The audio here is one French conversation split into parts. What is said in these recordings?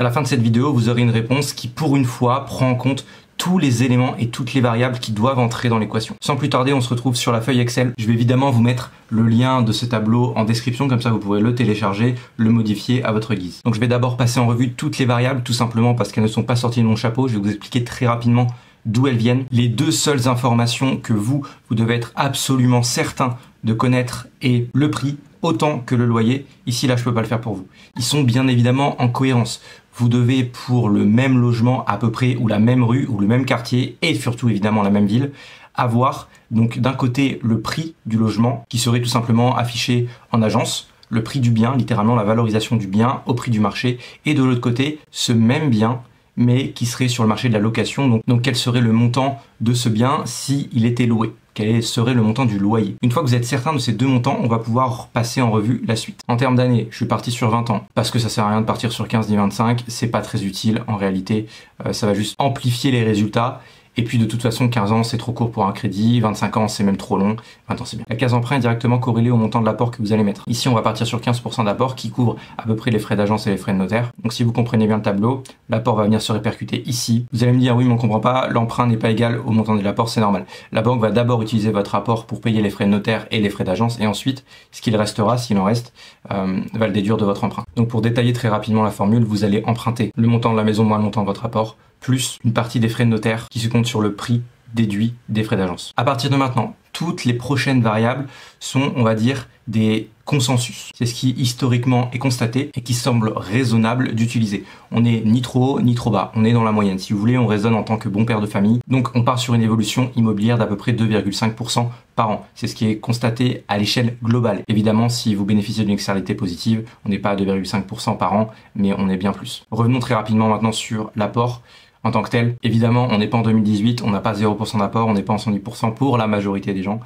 À la fin de cette vidéo, vous aurez une réponse qui, pour une fois, prend en compte tous les éléments et toutes les variables qui doivent entrer dans l'équation. Sans plus tarder, on se retrouve sur la feuille Excel. Je vais évidemment vous mettre le lien de ce tableau en description, comme ça vous pourrez le télécharger, le modifier à votre guise. Donc je vais d'abord passer en revue toutes les variables, tout simplement parce qu'elles ne sont pas sorties de mon chapeau. Je vais vous expliquer très rapidement d'où elles viennent. Les deux seules informations que vous devez être absolument certain de connaître est le prix, autant que le loyer. Ici, là, je peux pas le faire pour vous. Ils sont bien évidemment en cohérence. Vous devez, pour le même logement à peu près, ou la même rue, ou le même quartier, et surtout évidemment la même ville, avoir donc d'un côté le prix du logement, qui serait tout simplement affiché en agence, le prix du bien, littéralement la valorisation du bien au prix du marché, et de l'autre côté, ce même bien, mais qui serait sur le marché de la location. Donc quel serait le montant de ce bien s'il était loué? Quel serait le montant du loyer? Une fois que vous êtes certain de ces deux montants, on va pouvoir passer en revue la suite. En termes d'années, je suis parti sur 20 ans, parce que ça sert à rien de partir sur 15 ni 25, c'est pas très utile en réalité, ça va juste amplifier les résultats. Et puis de toute façon, 15 ans c'est trop court pour un crédit, 25 ans c'est même trop long, 20 ans c'est bien. La case emprunt est directement corrélée au montant de l'apport que vous allez mettre. Ici on va partir sur 15% d'apport qui couvre à peu près les frais d'agence et les frais de notaire. Donc si vous comprenez bien le tableau, l'apport va venir se répercuter ici. Vous allez me dire oui mais on comprend pas, l'emprunt n'est pas égal au montant de l'apport, c'est normal. La banque va d'abord utiliser votre apport pour payer les frais de notaire et les frais d'agence et ensuite ce qu'il restera, s'il en reste, va le déduire de votre emprunt. Donc pour détailler très rapidement la formule, vous allez emprunter le montant de la maison moins le montant de votre apport, plus une partie des frais de notaire qui se compte sur le prix déduit des frais d'agence. À partir de maintenant, toutes les prochaines variables sont, on va dire, des consensus. C'est ce qui historiquement est constaté et qui semble raisonnable d'utiliser. On n'est ni trop haut ni trop bas, on est dans la moyenne. Si vous voulez, on raisonne en tant que bon père de famille. Donc on part sur une évolution immobilière d'à peu près 2,5% par an. C'est ce qui est constaté à l'échelle globale. Évidemment, si vous bénéficiez d'une externalité positive, on n'est pas à 2,5% par an, mais on est bien plus. Revenons très rapidement maintenant sur l'apport. En tant que tel, évidemment, on n'est pas en 2018, on n'a pas 0% d'apport, on n'est pas en 110% pour la majorité des gens.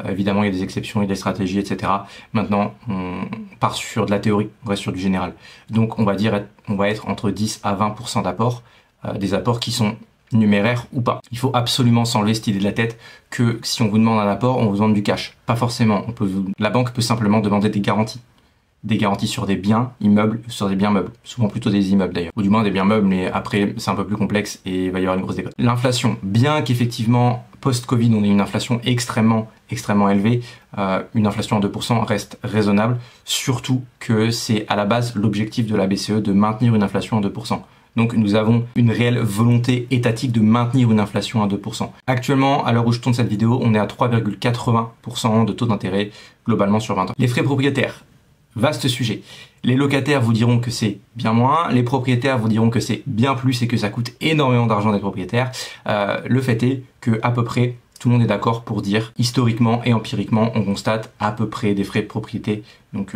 Évidemment, il y a des exceptions, il y a des stratégies, etc. Maintenant, on part sur de la théorie, on reste sur du général. Donc, on va être entre 10 à 20% d'apport, des apports qui sont numéraires ou pas. Il faut absolument s'enlever cette idée de la tête que si on vous demande un apport, on vous demande du cash. Pas forcément. La banque peut simplement demander des garanties. Des garanties sur des biens immeubles, sur des biens meubles, souvent plutôt des immeubles d'ailleurs, ou du moins des biens meubles, mais après c'est un peu plus complexe et il va y avoir une grosse décote. L'inflation, bien qu'effectivement post-Covid on ait une inflation extrêmement élevée, une inflation à 2% reste raisonnable, surtout que c'est à la base l'objectif de la BCE de maintenir une inflation à 2%. Donc nous avons une réelle volonté étatique de maintenir une inflation à 2%. Actuellement, à l'heure où je tourne cette vidéo, on est à 3,80% de taux d'intérêt globalement sur 20 ans. Les frais propriétaires. Vaste sujet. Les locataires vous diront que c'est bien moins, les propriétaires vous diront que c'est bien plus et que ça coûte énormément d'argent d'être propriétaire. Le fait est que à peu près tout le monde est d'accord pour dire historiquement et empiriquement on constate à peu près des frais de propriété. Donc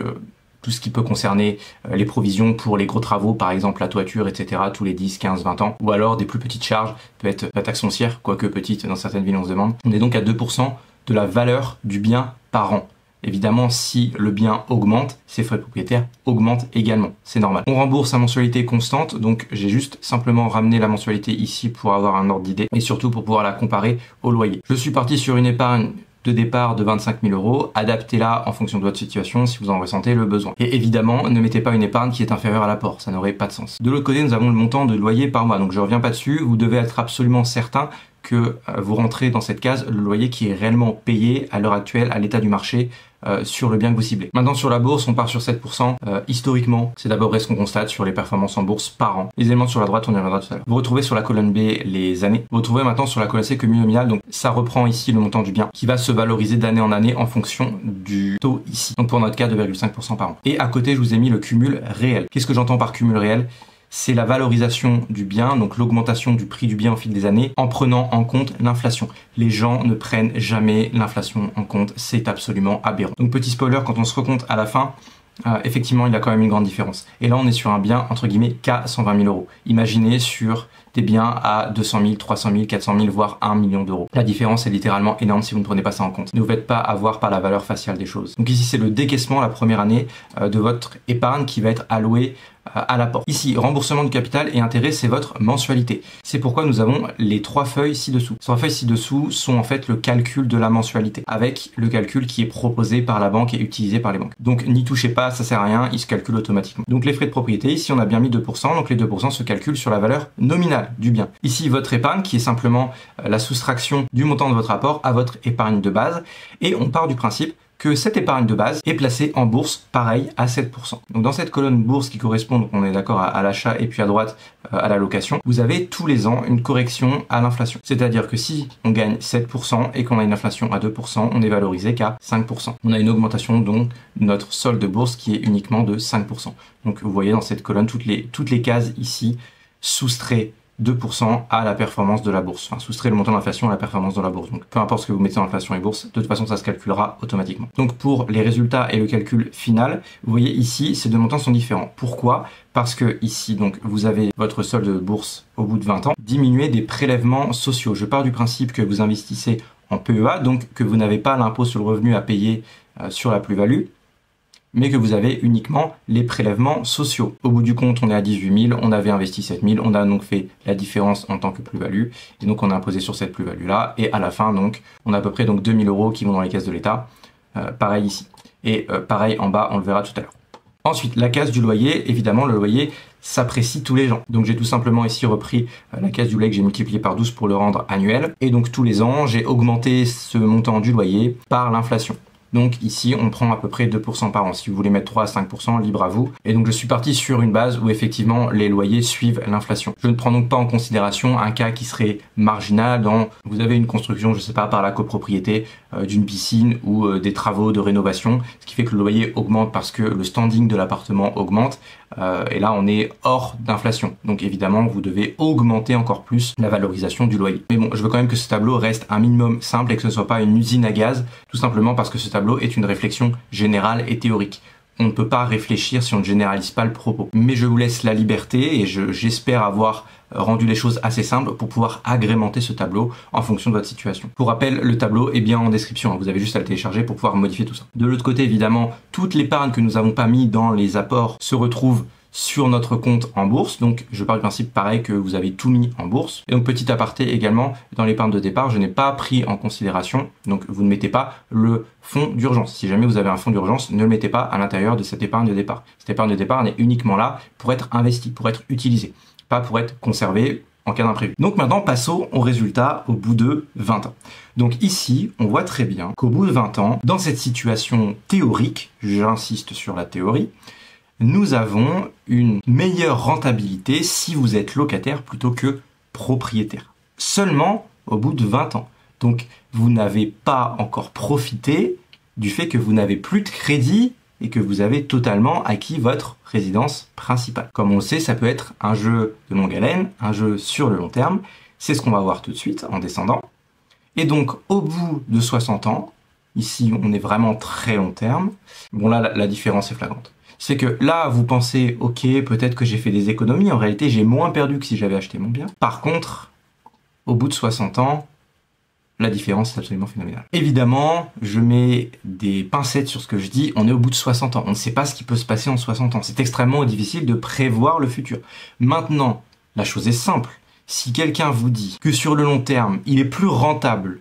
tout ce qui peut concerner les provisions pour les gros travaux, par exemple la toiture, etc. tous les 10, 15, 20 ans. Ou alors des plus petites charges, peut être la taxe foncière, quoique petite dans certaines villes on se demande. On est donc à 2% de la valeur du bien par an. Évidemment, si le bien augmente, ses frais de propriétaire augmentent également. C'est normal. On rembourse à mensualité constante, donc j'ai juste simplement ramené la mensualité ici pour avoir un ordre d'idée et surtout pour pouvoir la comparer au loyer. Je suis parti sur une épargne de départ de 25 000 €, adaptez-la en fonction de votre situation si vous en ressentez le besoin. Et évidemment, ne mettez pas une épargne qui est inférieure à l'apport, ça n'aurait pas de sens. De l'autre côté, nous avons le montant de loyer par mois, donc je reviens pas dessus, vous devez être absolument certain que vous rentrez dans cette case le loyer qui est réellement payé à l'heure actuelle, à l'état du marché, sur le bien que vous ciblez. Maintenant sur la bourse, on part sur 7%. Historiquement, c'est d'abord ce qu'on constate sur les performances en bourse par an. Les éléments sur la droite, on y reviendra tout à l'heure. Vous retrouvez sur la colonne B les années. Vous retrouvez maintenant sur la colonne C cumul nominal. Donc ça reprend ici le montant du bien qui va se valoriser d'année en année en fonction du taux ici. Donc pour notre cas, 2,5% par an. Et à côté, je vous ai mis le cumul réel. Qu'est-ce que j'entends par cumul réel ? C'est la valorisation du bien, donc l'augmentation du prix du bien au fil des années, en prenant en compte l'inflation. Les gens ne prennent jamais l'inflation en compte, c'est absolument aberrant. Donc petit spoiler, quand on se recompte à la fin, effectivement il y a quand même une grande différence. Et là on est sur un bien entre guillemets qu'à 120 000 €. Imaginez sur des biens à 200 000, 300 000, 400 000, voire 1 million d'euros. La différence est littéralement énorme si vous ne prenez pas ça en compte. Ne vous faites pas avoir par la valeur faciale des choses. Donc ici c'est le décaissement la première année de votre épargne qui va être allouée à l'apport. Ici, remboursement du capital et intérêt, c'est votre mensualité. C'est pourquoi nous avons les 3 feuilles ci-dessous. Ces 3 feuilles ci-dessous sont en fait le calcul de la mensualité, avec le calcul qui est proposé par la banque et utilisé par les banques. Donc n'y touchez pas, ça sert à rien, il se calcule automatiquement. Donc les frais de propriété, ici on a bien mis 2%, donc les 2% se calculent sur la valeur nominale du bien. Ici votre épargne, qui est simplement la soustraction du montant de votre apport à votre épargne de base, et on part du principe que cette épargne de base est placée en bourse, pareil, à 7%. Donc dans cette colonne bourse qui correspond, donc on est d'accord à l'achat et puis à droite à la location, vous avez tous les ans une correction à l'inflation. C'est-à-dire que si on gagne 7% et qu'on a une inflation à 2%, on est valorisé qu'à 5%. On a une augmentation donc de notre solde de bourse qui est uniquement de 5%. Donc vous voyez dans cette colonne toutes les cases ici soustrait 2% à la performance de la bourse. Enfin, soustrait le montant de l'inflation à la performance de la bourse. Donc, peu importe ce que vous mettez en inflation et bourse, de toute façon, ça se calculera automatiquement. Donc, pour les résultats et le calcul final, vous voyez ici, ces deux montants sont différents. Pourquoi? Parce que ici, donc, vous avez votre solde de bourse au bout de 20 ans, diminué des prélèvements sociaux. Je pars du principe que vous investissez en PEA, donc que vous n'avez pas l'impôt sur le revenu à payer sur la plus-value, mais que vous avez uniquement les prélèvements sociaux. Au bout du compte, on est à 18 000, on avait investi 7 000, on a donc fait la différence en tant que plus-value, et donc on a imposé sur cette plus-value-là, et à la fin, donc, on a à peu près donc 2 000 € qui vont dans les caisses de l'État, pareil ici. Et pareil en bas, on le verra tout à l'heure. Ensuite, la case du loyer, évidemment, le loyer s'apprécie tous les ans. Donc j'ai tout simplement ici repris la case du loyer que j'ai multiplié par 12 pour le rendre annuel, et donc tous les ans, j'ai augmenté ce montant du loyer par l'inflation. Donc ici, on prend à peu près 2% par an. Si vous voulez mettre 3 à 5%, libre à vous. Et donc je suis parti sur une base où effectivement les loyers suivent l'inflation. Je ne prends donc pas en considération un cas qui serait marginal dans vous avez une construction, je sais pas, par la copropriété d'une piscine ou des travaux de rénovation, ce qui fait que le loyer augmente parce que le standing de l'appartement augmente. Et là, on est hors d'inflation. Donc évidemment, vous devez augmenter encore plus la valorisation du loyer. Mais bon, je veux quand même que ce tableau reste un minimum simple et que ce ne soit pas une usine à gaz, tout simplement parce que ce tableau est une réflexion générale et théorique. On ne peut pas réfléchir si on ne généralise pas le propos. Mais je vous laisse la liberté et j'espère avoir rendu les choses assez simples pour pouvoir agrémenter ce tableau en fonction de votre situation. Pour rappel, le tableau est bien en description, vous avez juste à le télécharger pour pouvoir modifier tout ça. De l'autre côté, évidemment, toute l'épargne que nous n'avons pas mis dans les apports se retrouve sur notre compte en bourse. Donc je pars du principe pareil que vous avez tout mis en bourse. Et donc petit aparté également, dans l'épargne de départ, je n'ai pas pris en considération, donc vous ne mettez pas le fonds d'urgence. Si jamais vous avez un fonds d'urgence, ne le mettez pas à l'intérieur de cette épargne de départ. Cette épargne de départ est uniquement là pour être investie, pour être utilisée, pas pour être conservée en cas d'imprévu. Donc maintenant, passons au résultat au bout de 20 ans. Donc ici, on voit très bien qu'au bout de 20 ans, dans cette situation théorique, j'insiste sur la théorie, nous avons une meilleure rentabilité si vous êtes locataire plutôt que propriétaire. Seulement au bout de 20 ans. Donc vous n'avez pas encore profité du fait que vous n'avez plus de crédit et que vous avez totalement acquis votre résidence principale. Comme on le sait, ça peut être un jeu de longue haleine, un jeu sur le long terme. C'est ce qu'on va voir tout de suite en descendant. Et donc au bout de 60 ans, ici on est vraiment très long terme, bon là la différence est flagrante. C'est que là, vous pensez, ok, peut-être que j'ai fait des économies, en réalité, j'ai moins perdu que si j'avais acheté mon bien. Par contre, au bout de 60 ans, la différence est absolument phénoménale. Évidemment, je mets des pincettes sur ce que je dis, on est au bout de 60 ans. On ne sait pas ce qui peut se passer en 60 ans. C'est extrêmement difficile de prévoir le futur. Maintenant, la chose est simple. Si quelqu'un vous dit que sur le long terme, il est plus rentable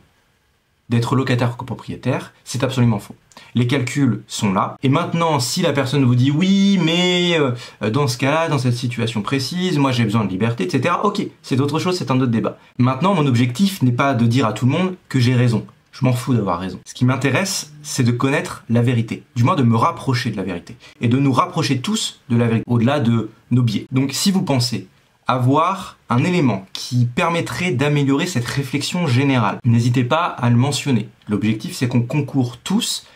d'être locataire que propriétaire, c'est absolument faux. Les calculs sont là. Et maintenant, si la personne vous dit oui, mais dans ce cas-là, dans cette situation précise, moi j'ai besoin de liberté, etc. Ok, c'est autre chose, c'est un autre débat. Maintenant, mon objectif n'est pas de dire à tout le monde que j'ai raison. Je m'en fous d'avoir raison. Ce qui m'intéresse, c'est de connaître la vérité. Du moins de me rapprocher de la vérité. Et de nous rapprocher tous de la vérité, au-delà de nos biais. Donc si vous pensez avoir un élément qui permettrait d'améliorer cette réflexion générale, n'hésitez pas à le mentionner. L'objectif, c'est qu'on concourt tous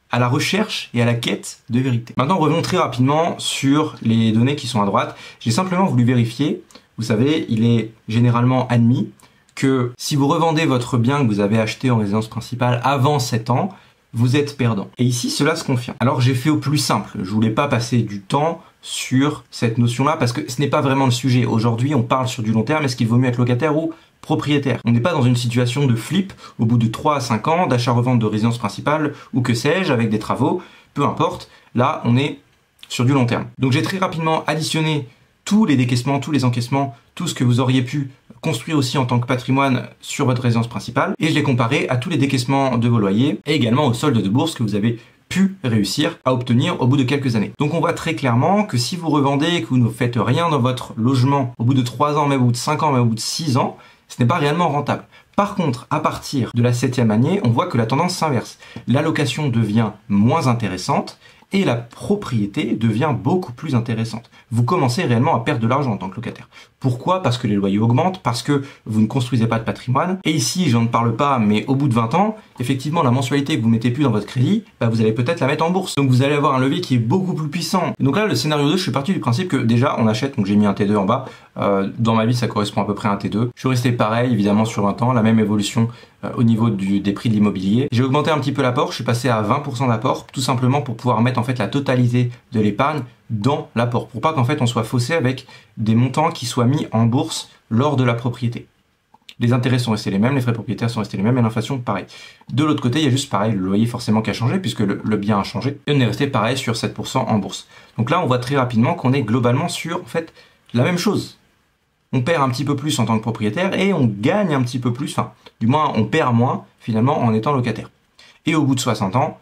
à la recherche et à la quête de vérité. Maintenant, revenons très rapidement sur les données qui sont à droite. J'ai simplement voulu vérifier, vous savez, il est généralement admis que si vous revendez votre bien que vous avez acheté en résidence principale avant 7 ans, vous êtes perdant. Et ici, cela se confirme. Alors j'ai fait au plus simple, je voulais pas passer du temps sur cette notion-là parce que ce n'est pas vraiment le sujet. Aujourd'hui, on parle sur du long terme, est-ce qu'il vaut mieux être locataire ou propriétaire? On n'est pas dans une situation de flip au bout de 3 à 5 ans d'achat-revente de résidence principale ou que sais-je, avec des travaux, peu importe. Là, on est sur du long terme. Donc j'ai très rapidement additionné tous les décaissements, tous les encaissements, tout ce que vous auriez pu construire aussi en tant que patrimoine sur votre résidence principale, et je l'ai comparé à tous les décaissements de vos loyers et également au solde de bourse que vous avez pu réussir à obtenir au bout de quelques années. Donc on voit très clairement que si vous revendez et que vous ne faites rien dans votre logement au bout de 3 ans, même au bout de 5 ans, même au bout de 6 ans, ce n'est pas réellement rentable. Par contre, à partir de la 7e année, on voit que la tendance s'inverse. La location devient moins intéressante et la propriété devient beaucoup plus intéressante. Vous commencez réellement à perdre de l'argent en tant que locataire. Pourquoi? Parce que les loyers augmentent, parce que vous ne construisez pas de patrimoine. Et ici, j'en ne parle pas, mais au bout de 20 ans, effectivement, la mensualité que vous mettez plus dans votre crédit, vous allez peut-être la mettre en bourse. Donc vous allez avoir un levier qui est beaucoup plus puissant. Et donc là, le scénario 2, je suis parti du principe que déjà, on achète, donc j'ai mis un T2 en bas. Dans ma vie, ça correspond à peu près à un T2. Je suis resté pareil, évidemment, sur 20 ans, la même évolution au niveau des prix de l'immobilier. J'ai augmenté un petit peu l'apport, je suis passé à 20% d'apport, tout simplement pour pouvoir mettre en fait la totalité de l'épargne dans l'apport, pour pas qu'en fait on soit faussé avec des montants qui soient mis en bourse lors de la propriété. Les intérêts sont restés les mêmes, les frais propriétaires sont restés les mêmes et l'inflation pareil. De l'autre côté, il y a juste pareil, le loyer forcément qui a changé puisque le bien a changé et on est resté pareil sur 7% en bourse. Donc là, on voit très rapidement qu'on est globalement sur en fait la même chose. On perd un petit peu plus en tant que propriétaire et on gagne un petit peu plus, enfin, du moins on perd moins finalement en étant locataire. Et au bout de 60 ans,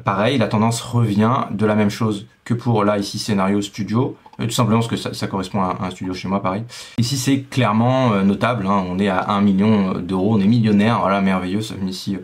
pareil, la tendance revient de la même chose que pour là ici scénario studio, tout simplement parce que ça correspond à un studio chez moi pareil. Ici c'est clairement notable, hein, on est à 1 million d'euros, on est millionnaire, voilà merveilleux, ça vient ici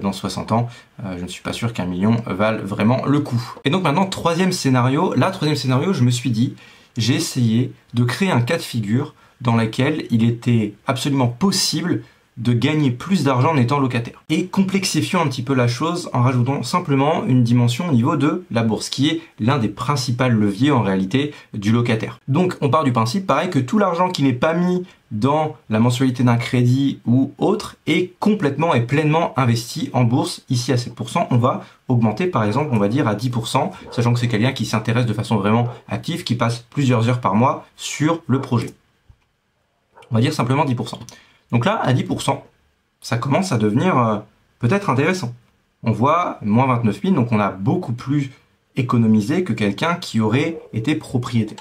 dans 60 ans, je ne suis pas sûr qu'un million vale vraiment le coup. Et donc maintenant troisième scénario, je me suis dit, j'ai essayé de créer un cas de figure dans lequel il était absolument possible de gagner plus d'argent en étant locataire. Et complexifions un petit peu la chose en rajoutant simplement une dimension au niveau de la bourse, qui est l'un des principaux leviers en réalité du locataire. Donc on part du principe pareil que tout l'argent qui n'est pas mis dans la mensualité d'un crédit ou autre est complètement et pleinement investi en bourse. Ici à 7%, on va augmenter par exemple, on va dire à 10%, sachant que c'est quelqu'un qui s'intéresse de façon vraiment active, qui passe plusieurs heures par mois sur le projet. On va dire simplement 10%. Donc là, à 10%, ça commence à devenir peut-être intéressant. On voit moins 29 000, donc on a beaucoup plus économisé que quelqu'un qui aurait été propriétaire.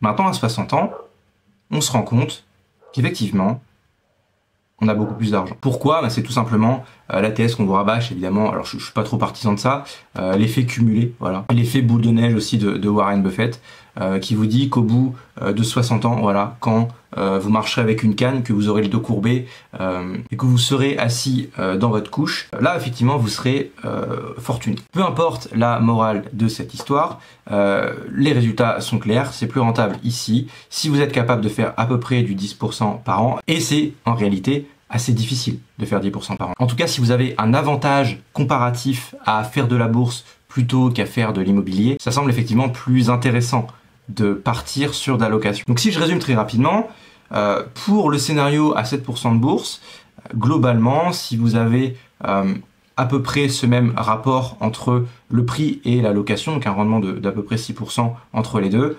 Maintenant, à 60 ans, on se rend compte qu'effectivement, on a beaucoup plus d'argent. Pourquoi? C'est tout simplement l'ATS qu'on vous rabâche, évidemment. Alors, je suis pas trop partisan de ça. L'effet cumulé, voilà. L'effet boule de neige aussi de Warren Buffett, qui vous dit qu'au bout de 60 ans, voilà, quand vous marcherez avec une canne, que vous aurez le dos courbé et que vous serez assis dans votre couche, là, effectivement, vous serez fortuné. Peu importe la morale de cette histoire, les résultats sont clairs, c'est plus rentable ici, si vous êtes capable de faire à peu près du 10% par an, et c'est en réalité assez difficile de faire 10% par an. En tout cas, si vous avez un avantage comparatif à faire de la bourse plutôt qu'à faire de l'immobilier, ça semble effectivement plus intéressant de partir sur de la location. Donc si je résume très rapidement, pour le scénario à 7% de bourse, globalement, si vous avez à peu près ce même rapport entre le prix et la location, donc un rendement d'à peu près 6% entre les deux,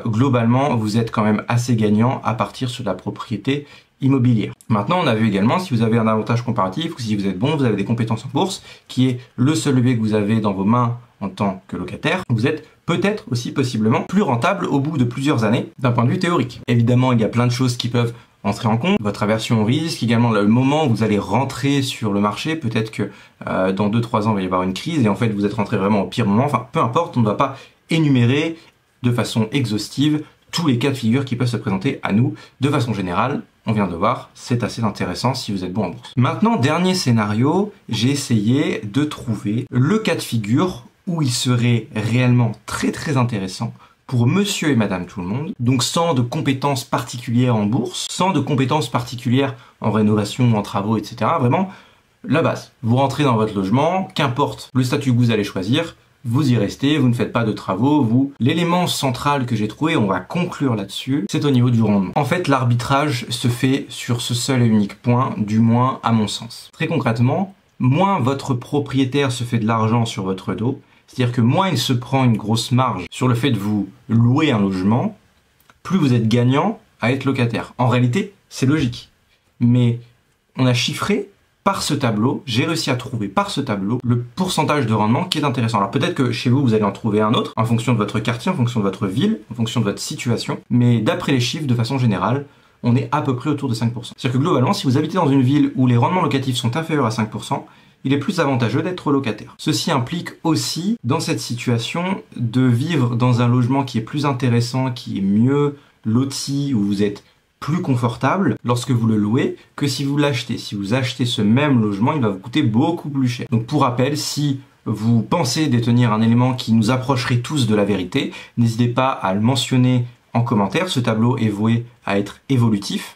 globalement, vous êtes quand même assez gagnant à partir sur la propriété immobilière. Maintenant, on a vu également, si vous avez un avantage comparatif, ou si vous êtes bon, vous avez des compétences en bourse, qui est le seul levier que vous avez dans vos mains en tant que locataire, vous êtes peut-être aussi possiblement plus rentable au bout de plusieurs années d'un point de vue théorique. Évidemment, il y a plein de choses qui peuvent entrer en compte, votre aversion au risque, également le moment où vous allez rentrer sur le marché, peut-être que dans 2-3 ans il va y avoir une crise et en fait vous êtes rentré vraiment au pire moment, enfin peu importe, on ne va pas énumérer de façon exhaustive tous les cas de figure qui peuvent se présenter à nous. De façon générale, on vient de voir, c'est assez intéressant si vous êtes bon en bourse. Maintenant, dernier scénario, j'ai essayé de trouver le cas de figure où il serait réellement très intéressant pour monsieur et madame tout le monde, donc sans de compétences particulières en bourse, sans de compétences particulières en rénovation, en travaux, etc. Vraiment, la base. Vous rentrez dans votre logement, qu'importe le statut que vous allez choisir, vous y restez, vous ne faites pas de travaux, L'élément central que j'ai trouvé, on va conclure là-dessus, c'est au niveau du rendement. En fait, l'arbitrage se fait sur ce seul et unique point, du moins à mon sens. Très concrètement, moins votre propriétaire se fait de l'argent sur votre dos, c'est-à-dire que moins il se prend une grosse marge sur le fait de vous louer un logement, plus vous êtes gagnant à être locataire. En réalité, c'est logique. Mais on a chiffré par ce tableau, j'ai réussi à trouver par ce tableau le pourcentage de rendement qui est intéressant. Alors peut-être que chez vous, vous allez en trouver un autre, en fonction de votre quartier, en fonction de votre ville, en fonction de votre situation, mais d'après les chiffres, de façon générale, on est à peu près autour de 5%. C'est-à-dire que globalement, si vous habitez dans une ville où les rendements locatifs sont inférieurs à 5%, il est plus avantageux d'être locataire. Ceci implique aussi, dans cette situation, de vivre dans un logement qui est plus intéressant, qui est mieux loti, où vous êtes plus confortable lorsque vous le louez que si vous l'achetez. Si vous achetez ce même logement, il va vous coûter beaucoup plus cher. Donc pour rappel, si vous pensez détenir un élément qui nous approcherait tous de la vérité, n'hésitez pas à le mentionner en commentaire. Ce tableau est voué à être évolutif.